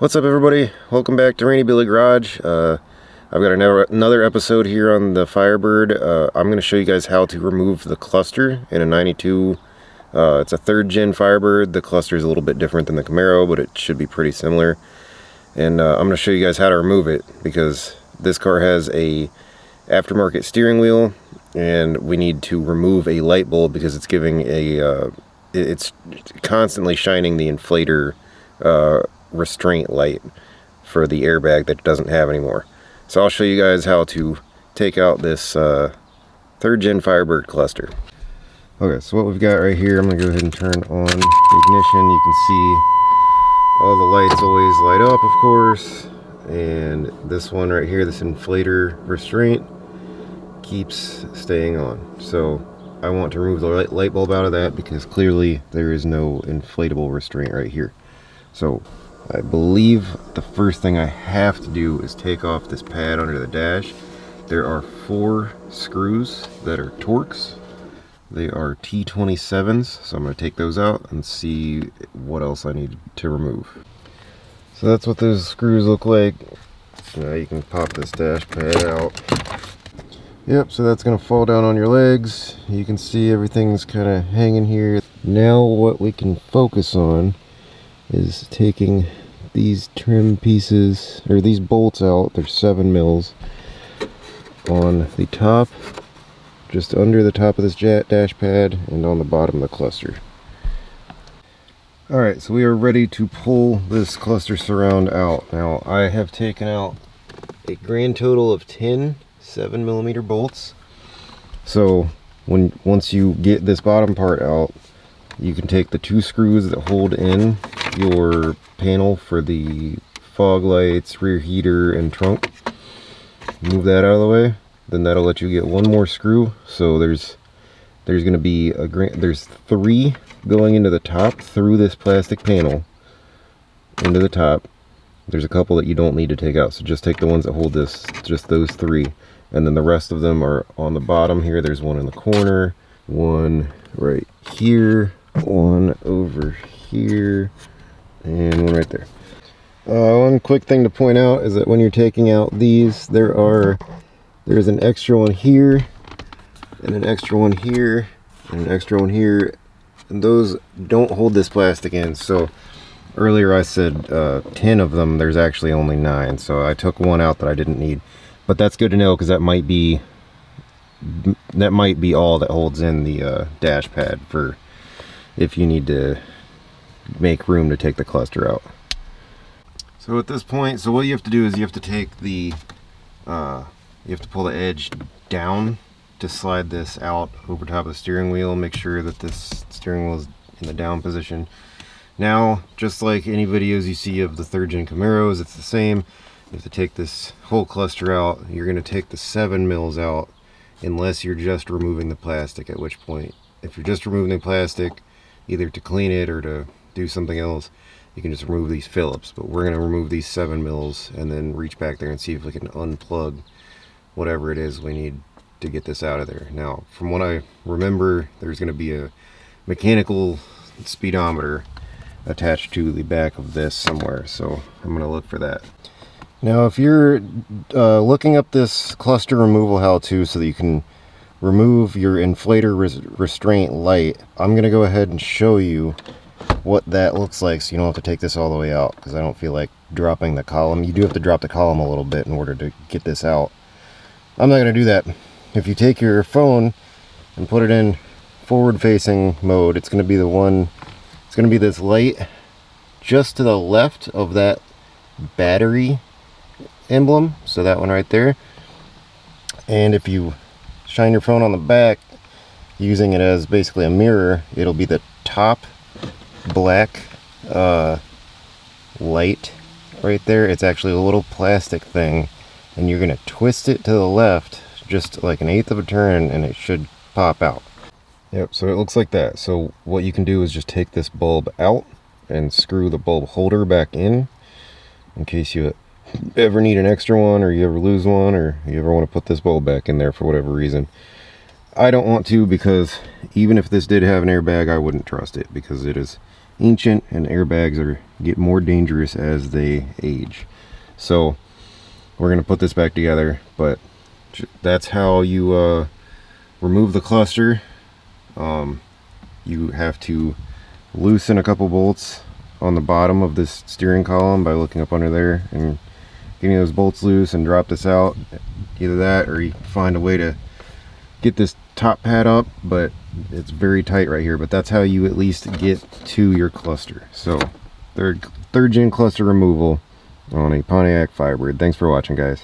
What's up, everybody? Welcome back to Rainy Billy Garage. I've got another episode here on the Firebird. I'm going to show you guys how to remove the cluster in a 92. It's a third gen Firebird. The cluster is a little bit different than the Camaro, but it should be pretty similar. And I'm going to show you guys how to remove it, because this car has a aftermarket steering wheel, and we need to remove a light bulb because it's giving it's constantly shining the inflator restraint light for the airbag that it doesn't have anymore. So I'll show you guys how to take out this third gen Firebird cluster. Okay, so what we've got right here, I'm gonna go ahead and turn on the ignition. You can see all the lights always light up, of course, and this one right here, this inflator restraint, keeps staying on. So I want to remove the light bulb out of that because clearly there is no inflatable restraint right here. So I believe the first thing I have to do is take off this pad under the dash. There are 4 screws that are Torx. They are T27s, so I'm going to take those out and see what else I need to remove. So that's what those screws look like. Now you can pop this dash pad out. Yep, so that's going to fall down on your legs. You can see everything's kind of hanging here. Now what we can focus on is taking these trim pieces, or these bolts out. They're 7 mils on the top, just under the top of this dash pad, and on the bottom of the cluster. Alright, so we are ready to pull this cluster surround out. Now I have taken out a grand total of 10 7mm bolts. So once you get this bottom part out, you can take the 2 screws that hold in your panel for the fog lights, rear heater, and trunk. Move that out of the way. Then that'll let you get 1 more screw. So there's going to be there's 3 going into the top through this plastic panel into the top. There's a couple that you don't need to take out, so just take the ones that hold this, just those 3, and then the rest of them are on the bottom here. There's 1 in the corner, 1 right here, 1 over here, and 1 right there. One quick thing to point out is that when you're taking out these, there's an extra one here, and an extra one here, and an extra one here, and those don't hold this plastic in. So earlier I said 10 of them, there's actually only 9, so I took 1 out that I didn't need. But that's good to know, because that might be all that holds in the dash pad for if you need to make room to take the cluster out. So at this point, so what you have to do is you have to take the you have to pull the edge down to slide this out over top of the steering wheel. Make sure that this steering wheel is in the down position. Now, just like any videos you see of the third gen Camaros, it's the same. You have to take this whole cluster out. You're going to take the 7 mils out unless you're just removing the plastic, at which point, if you're just removing the plastic, either to clean it or to do something else, you can just remove these Phillips. But we're going to remove these 7 mils and then reach back there and see if we can unplug whatever it is we need to get this out of there. Now, from what I remember, there's going to be a mechanical speedometer attached to the back of this somewhere, so I'm going to look for that. Now, if you're looking up this cluster removal how-to so that you can remove your inflator restraint light, I'm going to go ahead and show you what that looks like, so you don't have to take this all the way out, because I don't feel like dropping the column. You do have to drop the column a little bit in order to get this out. I'm not going to do that. If you take your phone and put it in forward-facing mode, it's going to be the one, it's going to be this light just to the left of that battery emblem, so that one right there. And if you shine your phone on the back using it as basically a mirror, it'll be the top black light right there. It's actually a little plastic thing, and you're going to twist it to the left just like 1/8 of a turn, and it should pop out. Yep, so it looks like that. So what you can do is just take this bulb out and screw the bulb holder back in case you ever need an extra one, or you ever lose one, or you ever want to put this bulb back in there for whatever reason. I don't want to, because even if this did have an airbag, I wouldn't trust it, because it is ancient and airbags are get more dangerous as they age. So we're going to put this back together, but that's how you remove the cluster. You have to loosen a couple bolts on the bottom of this steering column by looking up under there and getting those bolts loose and drop this out. Either that or you find a way to get this top pad up, but it's very tight right here. But that's how you at least get to your cluster. So third gen cluster removal on a Pontiac Firebird. Thanks for watching, guys.